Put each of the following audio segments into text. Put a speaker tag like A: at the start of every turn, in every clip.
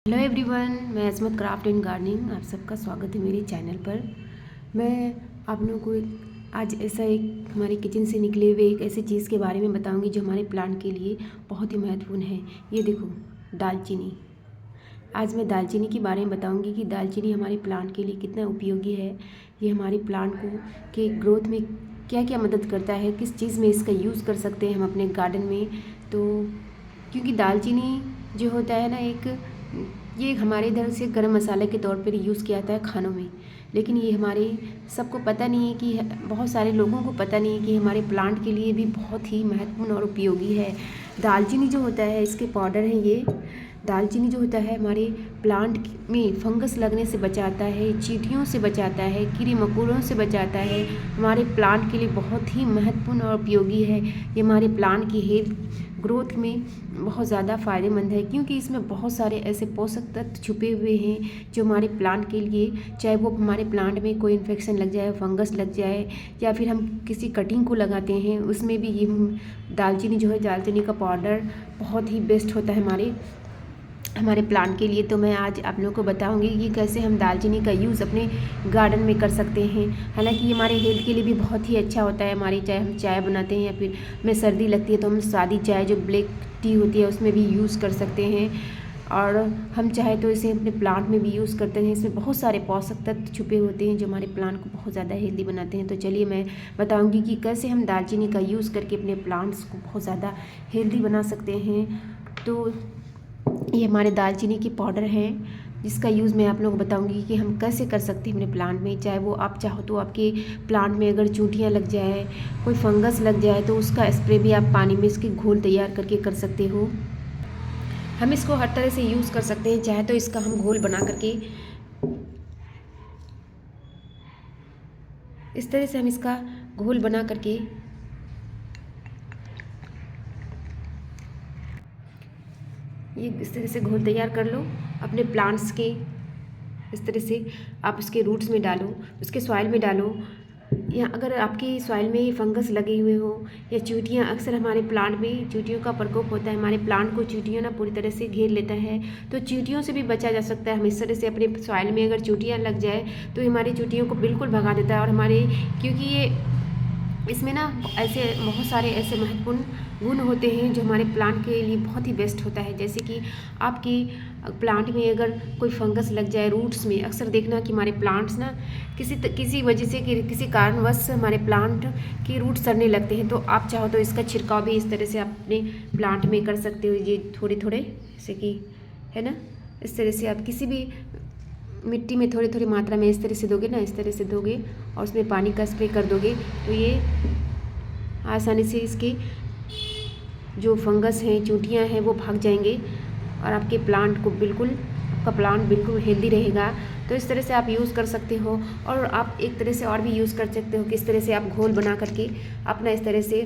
A: Hello everyone, मैं अजमत craft and gardening आप सबका स्वागत है मेरे चैनल पर। मैं आप लोगों को आज ऐसा एक हमारे किचन से निकले हुए एक ऐसी चीज़ के बारे में बताऊंगी जो हमारे प्लांट के लिए बहुत ही महत्वपूर्ण है। ये देखो, दालचीनी। आज मैं दालचीनी के बारे में बताऊंगी कि दालचीनी हमारे प्लांट के लिए कितना उपयोगी है। ये हमारे प्लांट को के ग्रोथ में क्या क्या मदद करता है, किस चीज़ में इसका यूज़ कर सकते हैं हम अपने गार्डन में। तो क्योंकि दालचीनी जो होता है ना, ये हमारे इधर से गरम मसाले के तौर पर यूज़ किया जाता है खानों में, लेकिन ये हमारे सबको पता नहीं है कि बहुत सारे लोगों को पता नहीं है कि हमारे प्लांट के लिए भी बहुत ही महत्वपूर्ण और उपयोगी है। दालचीनी जो होता है, इसके पाउडर हैं ये। दालचीनी जो होता है हमारे प्लांट में फंगस लगने से बचाता है, चींटियों से बचाता है, कीड़े मकोड़ों से बचाता है। हमारे प्लांट के लिए बहुत ही महत्वपूर्ण और उपयोगी है। ये हमारे प्लांट की हेल्थ ग्रोथ में बहुत ज़्यादा फ़ायदेमंद है, क्योंकि इसमें बहुत सारे ऐसे पोषक तत्व छुपे हुए हैं जो हमारे प्लांट के लिए, चाहे वो हमारे प्लांट में कोई इन्फेक्शन लग जाए, फंगस लग जाए, या फिर हम किसी कटिंग को लगाते हैं उसमें भी ये दालचीनी जो है, दालचीनी का पाउडर बहुत ही बेस्ट होता है हमारे प्लांट के लिए। तो मैं आज आप लोगों को बताऊंगी कि कैसे हम दालचीनी का यूज़ अपने गार्डन में कर सकते हैं। हालांकि ये हमारे हेल्थ के लिए भी बहुत ही अच्छा होता है। हमारी चाहे हम चाय बनाते हैं या फिर में सर्दी लगती है तो हम सादी चाय जो ब्लैक टी होती है उसमें भी यूज़ कर सकते हैं, और हम चाहे तो इसे अपने प्लांट में भी यूज़ करते हैं। इसमें बहुत सारे पोषक तत्व छुपे होते हैं जो हमारे प्लांट को बहुत ज़्यादा हेल्दी बनाते हैं। तो चलिए मैं बताऊंगी कि कैसे हम दालचीनी का यूज़ करके अपने प्लांट्स को बहुत ज़्यादा हेल्दी बना सकते हैं। तो ये हमारे दालचीनी की पाउडर है जिसका यूज़ मैं आप लोगों को बताऊंगी कि हम कैसे कर सकते हैं अपने प्लांट में। चाहे वो आप चाहो तो आपके प्लांट में अगर चूंटियाँ लग जाए, कोई फंगस लग जाए, तो उसका स्प्रे भी आप पानी में इसके घोल तैयार करके कर सकते हो। हम इसको हर तरह से यूज़ कर सकते हैं। चाहे तो इसका हम घोल बना करके इस तरह से हम इसका घोल बना करके ये इस तरह से घोल तैयार कर लो अपने प्लांट्स के। इस तरह से आप इसके रूट्स में डालो, उसके सॉइल में डालो। या अगर आपकी सॉइल में फंगस लगे हुए हो या चींटियाँ, अक्सर हमारे प्लांट में चींटियों का प्रकोप होता है। हमारे प्लांट को चींटियाँ ना पूरी तरह से घेर लेता है, तो चींटियों से भी बचा जा सकता है। हम इस तरह से अपने सॉइल में अगर चींटियाँ लग जाए तो हमारी चींटियों को बिल्कुल भगा देता है। और हमारे, क्योंकि ये इसमें ना ऐसे बहुत सारे ऐसे महत्वपूर्ण गुण होते हैं जो हमारे प्लांट के लिए बहुत ही बेस्ट होता है। जैसे कि आपकी प्लांट में अगर कोई फंगस लग जाए रूट्स में, अक्सर देखना कि हमारे प्लांट्स ना किसी वजह से, किसी कारणवश हमारे प्लांट के रूट सड़ने लगते हैं। तो आप चाहो तो इसका छिड़काव भी इस तरह से अपने प्लांट में कर सकते हो। ये थोड़े थोड़े जैसे कि है ना, इस तरह से आप किसी भी मिट्टी में थोड़ी थोड़ी मात्रा में इस तरह से दोगे ना, इस तरह से दोगे और उसमें पानी का स्प्रे कर दोगे तो ये आसानी से इसके जो फंगस हैं, चूंटियाँ हैं, वो भाग जाएंगे और आपके प्लांट को बिल्कुल, आपका प्लांट बिल्कुल हेल्दी रहेगा। तो इस तरह से आप यूज़ कर सकते हो। और आप एक तरह से और भी यूज़ कर सकते हो कि इस तरह से आप घोल बना करके अपना इस तरह से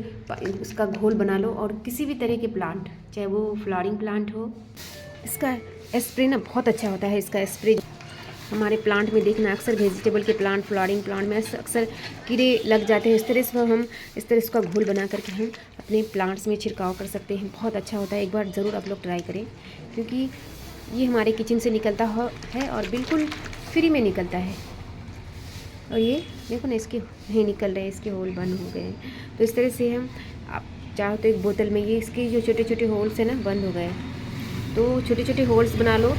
A: उसका घोल बना लो, और किसी भी तरह के प्लांट, चाहे वो फ्लावरिंग प्लांट हो, इसका स्प्रे ना बहुत अच्छा होता है। इसका स्प्रे हमारे प्लांट में देखना, अक्सर वेजिटेबल के प्लांट, फ्लावरिंग प्लांट में अक्सर कीड़े लग जाते हैं। इस तरह से हम इस तरह इसका घोल बना करके हम अपने प्लांट्स में छिड़काव कर सकते हैं। बहुत अच्छा होता है, एक बार ज़रूर आप लोग ट्राई करें, क्योंकि ये हमारे किचन से निकलता है और बिल्कुल फ्री में निकलता है। और ये देखो ना, इसके नहीं निकल रहे, इसके होल बंद हो गए हैं। तो इस तरह से हम, आप चाहो तो एक बोतल में, ये इसके जो छोटे छोटे होल्स हैं ना, बंद हो गए, तो छोटे छोटे होल्स बना लो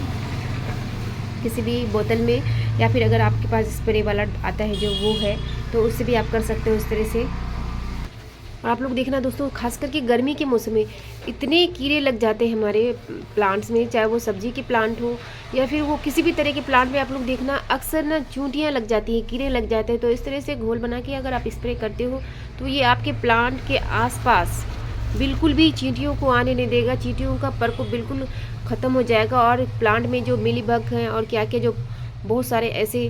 A: किसी भी बोतल में, या फिर अगर आपके पास स्प्रे वाला आता है जो वो है तो उससे भी आप कर सकते हो इस तरह से। और आप लोग देखना दोस्तों, खास करके गर्मी के मौसम में इतने कीड़े लग जाते हैं हमारे प्लांट्स में, चाहे वो सब्जी के प्लांट हो या फिर वो किसी भी तरह के प्लांट में। आप लोग देखना अक्सर ना चूंटियाँ लग जाती हैं, कीड़े लग जाते हैं। तो इस तरह से घोल बना के अगर आप स्प्रे करते हो तो ये आपके प्लांट के आसपास बिल्कुल भी चींटियों को आने नहीं देगा। चींटियों का प्रकोप बिल्कुल ख़त्म हो जाएगा। और प्लांट में जो मिलीबग हैं और क्या क्या जो बहुत सारे ऐसे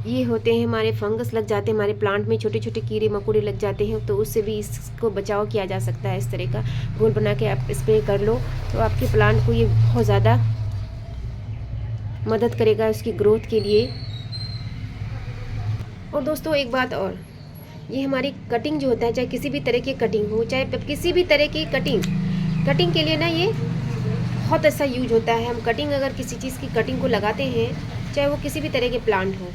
A: ये होते हैं, हमारे फंगस लग जाते हैं हमारे प्लांट में, छोटे छोटे कीड़े मकोड़े लग जाते हैं, तो उससे भी इसको बचाव किया जा सकता है। इस तरह का घोल बना के आप स्प्रे कर लो तो आपके प्लांट को ये बहुत ज़्यादा मदद करेगा उसकी ग्रोथ के लिए। और दोस्तों एक बात और, ये हमारी कटिंग जो होता है, चाहे किसी भी तरह की कटिंग हो, चाहे किसी भी तरह की कटिंग के लिए ना, ये बहुत अच्छा यूज होता है। हम कटिंग अगर किसी चीज़ की कटिंग को लगाते हैं, चाहे वो किसी भी तरह के प्लांट हो,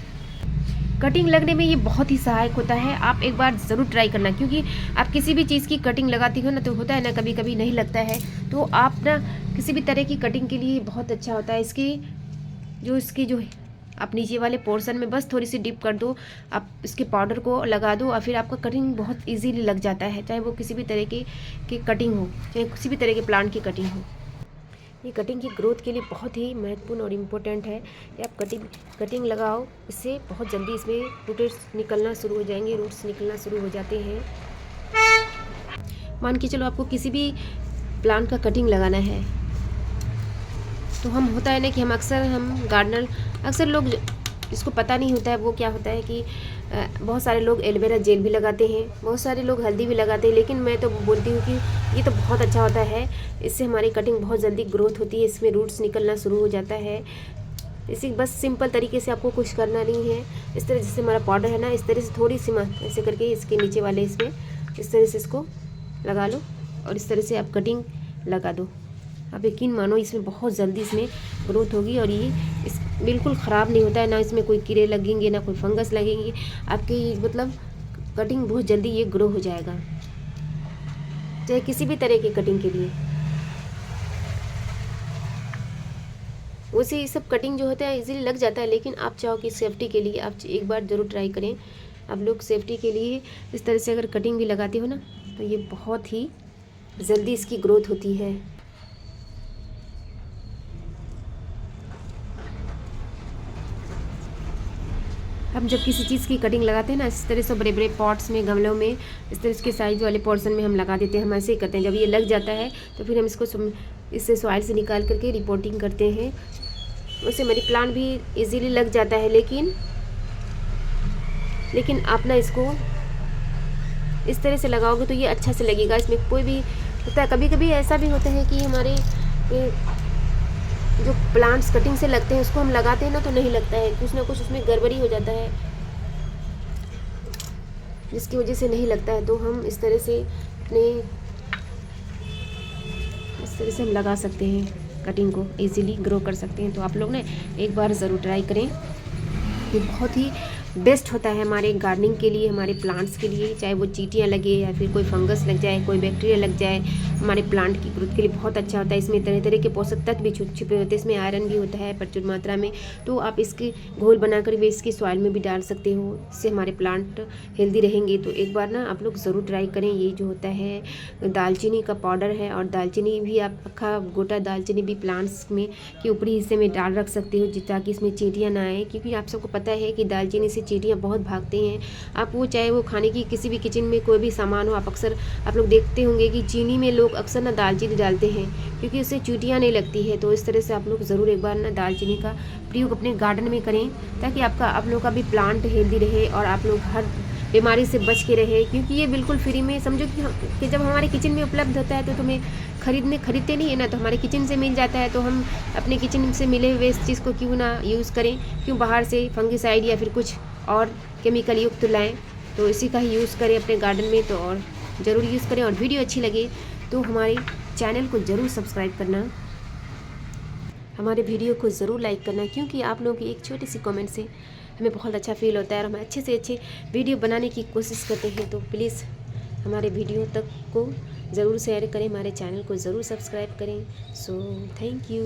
A: कटिंग लगने में ये बहुत ही सहायक होता है। आप एक बार ज़रूर ट्राई करना, क्योंकि आप किसी भी चीज़ की कटिंग लगाती हो ना, तो होता है ना कभी कभी नहीं लगता है, तो आप ना किसी भी तरह की कटिंग के लिए बहुत अच्छा होता है। इसकी जो आप नीचे वाले पोर्शन में बस थोड़ी सी डिप कर दो, आप इसके पाउडर को लगा दो और फिर आपका कटिंग बहुत इजीली लग जाता है, चाहे वो किसी भी तरह की कटिंग हो, चाहे किसी भी तरह के प्लांट की कटिंग हो। ये कटिंग की ग्रोथ के लिए बहुत ही महत्वपूर्ण और इम्पोर्टेंट है कि आप कटिंग लगाओ, इससे बहुत जल्दी इसमें रूट्स निकलना शुरू हो जाएंगे, रूट्स निकलना शुरू हो जाते हैं। मान के चलो आपको किसी भी प्लांट का कटिंग लगाना है, तो होता है ना कि हम गार्डनर अक्सर लोग जिसको पता नहीं होता है, वो क्या होता है कि बहुत सारे लोग एलोवेरा जेल भी लगाते हैं, बहुत सारे लोग हल्दी भी लगाते हैं, लेकिन मैं तो बोलती हूँ कि ये तो बहुत अच्छा होता है। इससे हमारी कटिंग बहुत जल्दी ग्रोथ होती है, इसमें रूट्स निकलना शुरू हो जाता है। इसी बस सिंपल तरीके से आपको कुछ करना नहीं है। इस तरह जैसे हमारा पाउडर है ना, इस तरह से थोड़ी सी ऐसे करके इसके नीचे वाले इसमें इस तरह से इसको लगा लो और इस तरह से आप कटिंग लगा दो। आप यकीन मानो इसमें बहुत जल्दी इसमें ग्रोथ होगी और ये इस बिल्कुल ख़राब नहीं होता है, ना इसमें कोई कीड़े लगेंगे ना कोई फंगस लगेंगे। आपकी मतलब कटिंग बहुत जल्दी ये ग्रो हो जाएगा, चाहे किसी भी तरह की कटिंग के लिए। वैसे ये सब कटिंग जो होता है इजीली लग जाता है, लेकिन आप चाहो कि सेफ्टी के लिए आप एक बार ज़रूर ट्राई करें। आप लोग सेफ्टी के लिए इस तरह से अगर कटिंग भी लगाते हो ना, तो ये बहुत ही जल्दी इसकी ग्रोथ होती है। हम जब किसी चीज़ की कटिंग लगाते हैं ना, इस तरह से बड़े बड़े पॉट्स में, गमलों में, इस तरह के साइज वाले पोर्शन में हम लगा देते हैं। हम ऐसे ही करते हैं, जब ये लग जाता है तो फिर हम इसको इससे सॉइल से निकाल करके रिपोर्टिंग करते हैं। उससे मनी प्लांट भी इजीली लग जाता है। लेकिन आप ना इसको इस तरह से लगाओगे तो ये अच्छा से लगेगा। इसमें कोई भी होता है, कभी कभी ऐसा भी होता है कि हमारे जो प्लांट्स कटिंग से लगते हैं उसको हम लगाते हैं ना, तो नहीं लगता है, कुछ ना कुछ उसमें गड़बड़ी हो जाता है, जिसकी वजह से नहीं लगता है। तो हम इस तरह से हम लगा सकते हैं, कटिंग को इजीली ग्रो कर सकते हैं। तो आप लोग ना एक बार ज़रूर ट्राई करें, ये बहुत ही बेस्ट होता है हमारे गार्डनिंग के लिए, हमारे प्लांट्स के लिए। चाहे वो चींटियाँ लगे या फिर कोई फंगस लग जाए, कोई बैक्टीरिया लग जाए, हमारे प्लांट की ग्रोथ के लिए बहुत अच्छा होता है। इसमें तरह तरह के पोषक तत्व भी छिपे होते हैं, इसमें आयरन भी होता है प्रचुर मात्रा में। तो आप इसके घोल बनाकर भी इसकी सॉइल में भी डाल सकते हो, इससे हमारे प्लांट हेल्दी रहेंगे। तो एक बार ना आप लोग ज़रूर ट्राई करें। ये जो होता है दालचीनी का पाउडर है, और दालचीनी भी आप अक्खा गोटा दालचीनी भी प्लांट्स में के ऊपरी हिस्से में डाल रख सकते हो, ताकि इसमें चींटियाँ ना आए, क्योंकि आप सबको पता है कि दालचीनी से चींटियाँ बहुत भागती हैं। आप वो चाहे वो खाने की किसी भी किचन में कोई भी सामान हो, आप लोग देखते होंगे कि चीनी में लोग अक्सर ना दालचीनी डालते हैं, क्योंकि उससे चींटियाँ नहीं लगती है। तो इस तरह से आप लोग ज़रूर एक बार ना दालचीनी का प्रयोग अपने गार्डन में करें, ताकि आप लोग का भी प्लांट हेल्दी रहे और आप लोग हर बीमारी से बच के रहे। क्योंकि ये बिल्कुल फ्री में, समझो कि जब हमारे किचन में उपलब्ध होता है तो तुम्हें खरीदते नहीं है ना, तो हमारे किचन से मिल जाता है, तो हम अपने किचन से मिले हुए इस चीज़ को क्यों ना यूज़ करें, क्यों बाहर से फंगिसाइड या फिर कुछ और केमिकल युक्त लाएँ। तो इसी का ही यूज़ करें अपने गार्डन में, तो और ज़रूर यूज़ करें। और वीडियो अच्छी लगे तो हमारे चैनल को ज़रूर सब्सक्राइब करना, हमारे वीडियो को ज़रूर लाइक करना, क्योंकि आप लोगों की एक छोटी सी कमेंट से हमें बहुत अच्छा फील होता है और हम अच्छे से अच्छे वीडियो बनाने की कोशिश करते हैं। तो प्लीज़ हमारे वीडियो तक को ज़रूर शेयर करें, हमारे चैनल को ज़रूर सब्सक्राइब करें। So thank you.